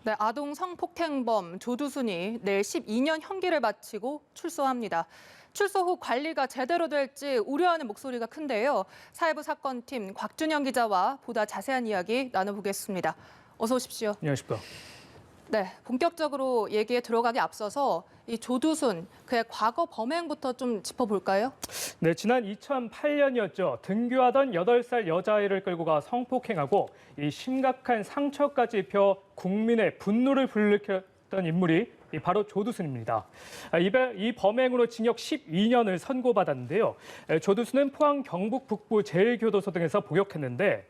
네, 아동 성폭행범 조두순이 내일 12년 형기를 마치고 출소합니다. 출소 후 관리가 제대로 될지 우려하는 목소리가 큰데요. 사회부 사건팀 곽준영 기자와 보다 자세한 이야기 나눠보겠습니다. 어서 오십시오. 안녕하십니까. 네, 본격적으로 얘기에 들어가기 앞서서 이 조두순, 그의 과거 범행부터 좀 짚어볼까요? 네, 지난 2008년이었죠. 등교하던 8살 여자아이를 끌고 가 성폭행하고 이 심각한 상처까지 입혀 국민의 분노를 불러일으켰던 인물이 바로 조두순입니다. 이 범행으로 징역 12년을 선고받았는데요. 조두순은 포항 경북 북부 제1교도소 등에서 복역했는데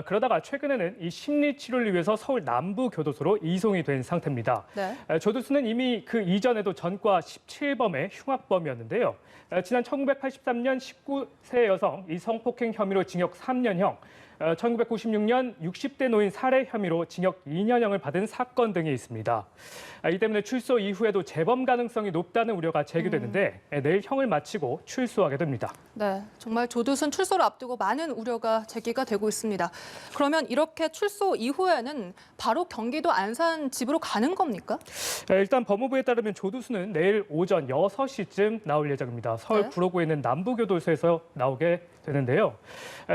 그러다가 최근에는 이 심리치료를 위해서 서울 남부교도소로 이송이 된 상태입니다. 네. 조두순은 이미 그 이전에도 전과 17범의 흉악범이었는데요. 지난 1983년 19세 여성 이 성폭행 혐의로 징역 3년형, 1996년 60대 노인 살해 혐의로 징역 2년형을 받은 사건 등이 있습니다. 이 때문에 출소 이후에도 재범 가능성이 높다는 우려가 제기되는데 내일 형을 마치고 출소하게 됩니다. 네, 정말 조두순 출소를 앞두고 많은 우려가 제기가 되고 있습니다. 그러면 이렇게 출소 이후에는 바로 경기도 안산 집으로 가는 겁니까? 일단 법무부에 따르면 조두순은 내일 오전 6시쯤 나올 예정입니다. 서울 네. 구로구에 있는 남부교도소에서 나오게 되는데요.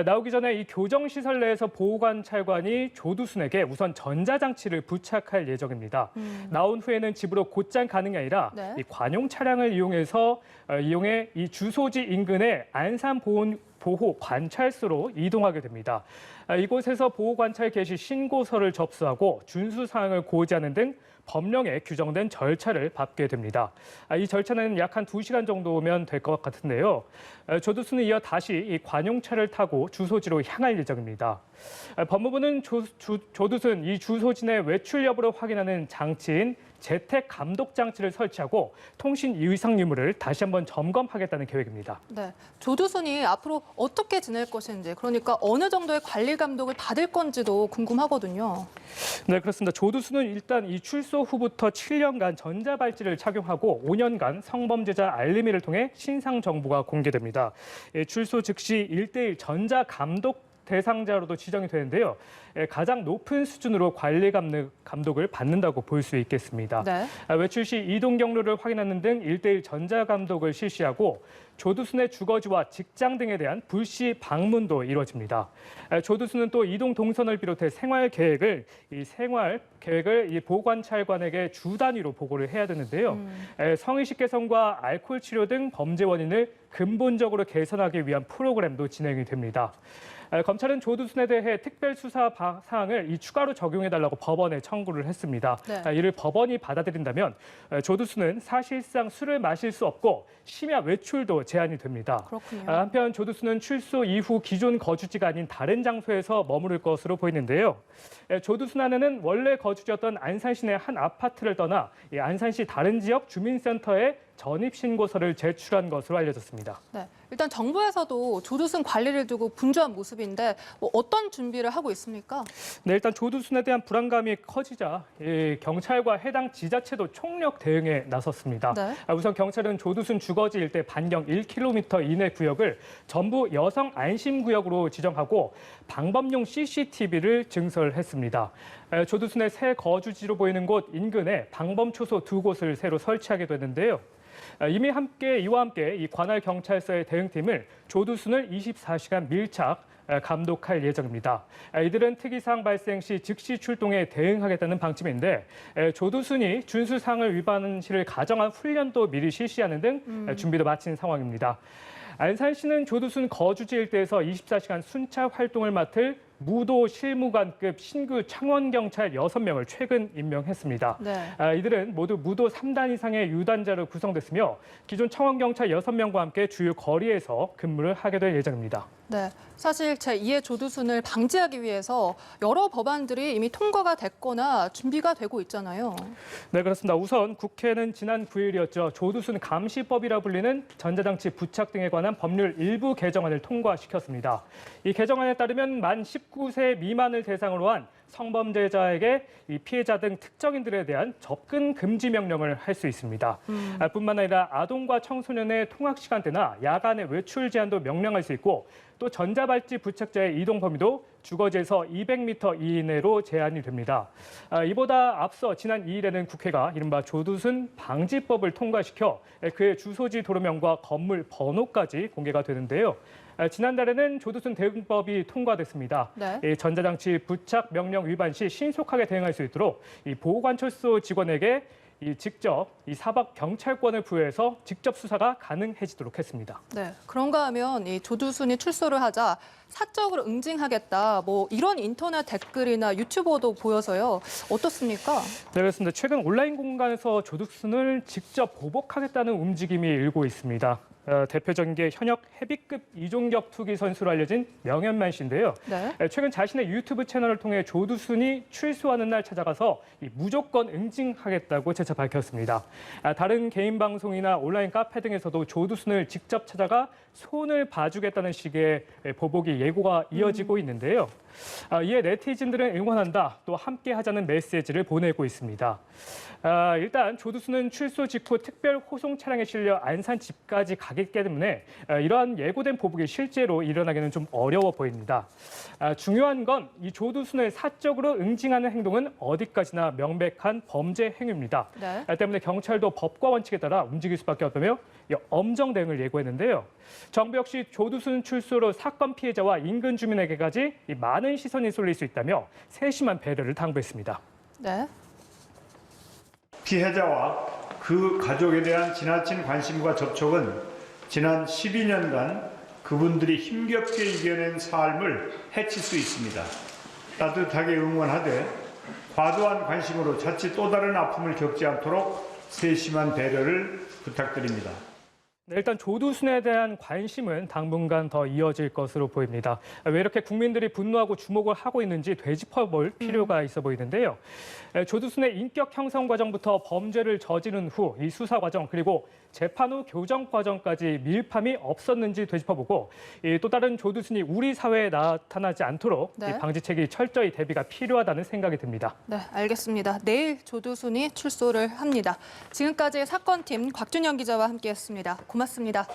나오기 전에 이 교정시설 내에서 보호관찰관이 조두순에게 우선 전자장치를 부착할 예정입니다. 나온 후에는 집으로 곧장 가는 게 아니라 네. 이 관용 차량을 이용해 이 주소지 인근의 안산 보호 관찰소로 이동하게 됩니다. 이곳에서 보호 관찰 개시 신고서를 접수하고 준수 사항을 고지하는 등 법령에 규정된 절차를 밟게 됩니다. 이 절차는 약 한 2시간 정도면 될 것 같은데요. 조두순은 이어 다시 이 관용차를 타고 주소지로 향할 예정입니다. 법무부는 조두순 이 주소지 내 외출 여부를 확인하는 장치인 재택 감독 장치를 설치하고 통신 이상 유무를 다시 한번 점검하겠다는 계획입니다. 네, 조두순이 앞으로 어떻게 지낼 것인지, 그러니까 어느 정도의 관리 감독을 받을 건지도 궁금하거든요. 네, 그렇습니다. 조두순은 일단 이 출소 후부터 7년간 전자발찌를 착용하고 5년간 성범죄자 알림이를 통해 신상 정보가 공개됩니다. 출소 즉시 1:1 전자감독 대상자로도 지정이 되는데요. 가장 높은 수준으로 관리 감독을 받는다고 볼 수 있겠습니다. 네. 외출 시 이동 경로를 확인하는 등 1:1 전자감독을 실시하고 조두순의 주거지와 직장 등에 대한 불시 방문도 이루어집니다. 조두순은 또 이동 동선을 비롯해 생활 계획을 이 보관찰관에게 주 단위로 보고를 해야 되는데요. 성의식 개선과 알코올 치료 등 범죄 원인을 근본적으로 개선하기 위한 프로그램도 진행이 됩니다. 검찰은 조두순에 대해 특별 수사 사항을 추가로 적용해달라고 법원에 청구를 했습니다. 네. 이를 법원이 받아들인다면 조두순은 사실상 술을 마실 수 없고 심야 외출도 제한이 됩니다. 그렇군요. 한편 조두순은 출소 이후 기존 거주지가 아닌 다른 장소에서 머무를 것으로 보이는데요. 조두순 아내는 원래 거주지였던 안산시 내 한 아파트를 떠나 안산시 다른 지역 주민센터에 전입신고서를 제출한 것으로 알려졌습니다. 네, 일단 정부에서도 조두순 관리를 두고 분주한 모습인데 어떤 준비를 하고 있습니까? 네, 일단 조두순에 대한 불안감이 커지자 경찰과 해당 지자체도 총력 대응에 나섰습니다. 네. 우선 경찰은 조두순 주거지 일대 반경 1km 이내 구역을 전부 여성 안심구역으로 지정하고 방범용 CCTV를 증설했습니다. 조두순의 새 거주지로 보이는 곳 인근에 방범초소 2곳을 새로 설치하게 됐는데요. 이와 함께 이 관할 경찰서의 대응팀을 조두순을 24시간 밀착 감독할 예정입니다. 이들은 특이사항 발생 시 즉시 출동해 대응하겠다는 방침인데 조두순이 준수사항을 위반한 시를 가정한 훈련도 미리 실시하는 등 준비도 마친 상황입니다. 안산시는 조두순 거주지 일대에서 24시간 순찰 활동을 맡을 무도 실무관급 신규 창원경찰 6명을 최근 임명했습니다. 네. 이들은 모두 무도 3단 이상의 유단자로 구성됐으며 기존 창원경찰 6명과 함께 주요 거리에서 근무를 하게 될 예정입니다. 네, 사실 제2의 조두순을 방지하기 위해서 여러 법안들이 이미 통과가 됐거나 준비가 되고 있잖아요. 네, 그렇습니다. 우선 국회는 지난 9일이었죠. 조두순 감시법이라 불리는 전자장치 부착 등에 관한 법률 일부 개정안을 통과시켰습니다. 이 개정안에 따르면 만 10 19세 미만을 대상으로 한 성범죄자에게 이 피해자 등 특정인들에 대한 접근 금지 명령을 할 수 있습니다. 뿐만 아니라 아동과 청소년의 통학 시간대나 야간의 외출 제한도 명령할 수 있고 또 전자발찌 부착자의 이동 범위도 주거지에서 200m 이내로 제한이 됩니다. 이보다 앞서 지난 2일에는 국회가 이른바 조두순 방지법을 통과시켜 그의 주소지 도로명과 건물 번호까지 공개가 되는데요. 지난달에는 조두순 대응법이 통과됐습니다. 네. 이 전자장치 부착 명령 위반 시 신속하게 대응할 수 있도록 이 보호관찰소 직원에게 직접 사법 경찰권을 부여해서 직접 수사가 가능해지도록 했습니다. 네, 그런가 하면 이 조두순이 출소를 하자 사적으로 응징하겠다, 뭐 이런 인터넷 댓글이나 유튜버도 보여서요. 어떻습니까? 네, 그렇습니다. 최근 온라인 공간에서 조두순을 직접 보복하겠다는 움직임이 일고 있습니다. 대표적인 게 현역 헤비급 이종격 투기 선수로 알려진 명현만 씨인데요. 네. 최근 자신의 유튜브 채널을 통해 조두순이 출소하는 날 찾아가서 무조건 응징하겠다고 재차 밝혔습니다. 다른 개인 방송이나 온라인 카페 등에서도 조두순을 직접 찾아가 손을 봐주겠다는 식의 보복이 예고가 이어지고 있는데요. 이에 네티즌들은 응원한다, 또 함께하자는 메시지를 보내고 있습니다. 일단 조두순은 출소 직후 특별 호송 차량에 실려 안산 집까지 가기 때문에 이러한 예고된 보복이 실제로 일어나기는 좀 어려워 보입니다. 중요한 건 이 조두순을 사적으로 응징하는 행동은 어디까지나 명백한 범죄 행위입니다. 네. 때문에 경찰도 법과 원칙에 따라 움직일 수밖에 없다며 엄정 대응을 예고했는데요. 정부 역시 조두순 출소로 사건 피해자와 인근 주민에게까지 많은 시선이 쏠릴 수 있다며 세심한 배려를 당부했습니다. 네. 피해자와 그 가족에 대한 지나친 관심과 접촉은 지난 12년간 그분들이 힘겹게 이겨낸 삶을 해칠 수 있습니다. 따뜻하게 응원하되 과도한 관심으로 자칫 또 다른 아픔을 겪지 않도록 세심한 배려를 부탁드립니다. 네, 일단 조두순에 대한 관심은 당분간 더 이어질 것으로 보입니다. 왜 이렇게 국민들이 분노하고 주목을 하고 있는지 되짚어볼 필요가 있어 보이는데요. 조두순의 인격 형성 과정부터 범죄를 저지른 후 이 수사 과정 그리고 재판 후 교정 과정까지 밀감이 없었는지 되짚어보고 또 다른 조두순이 우리 사회에 나타나지 않도록 네. 이 방지책이 철저히 대비가 필요하다는 생각이 듭니다. 네, 알겠습니다. 내일 조두순이 출소를 합니다. 지금까지 사건팀 곽준영 기자와 함께했습니다. 고맙습니다.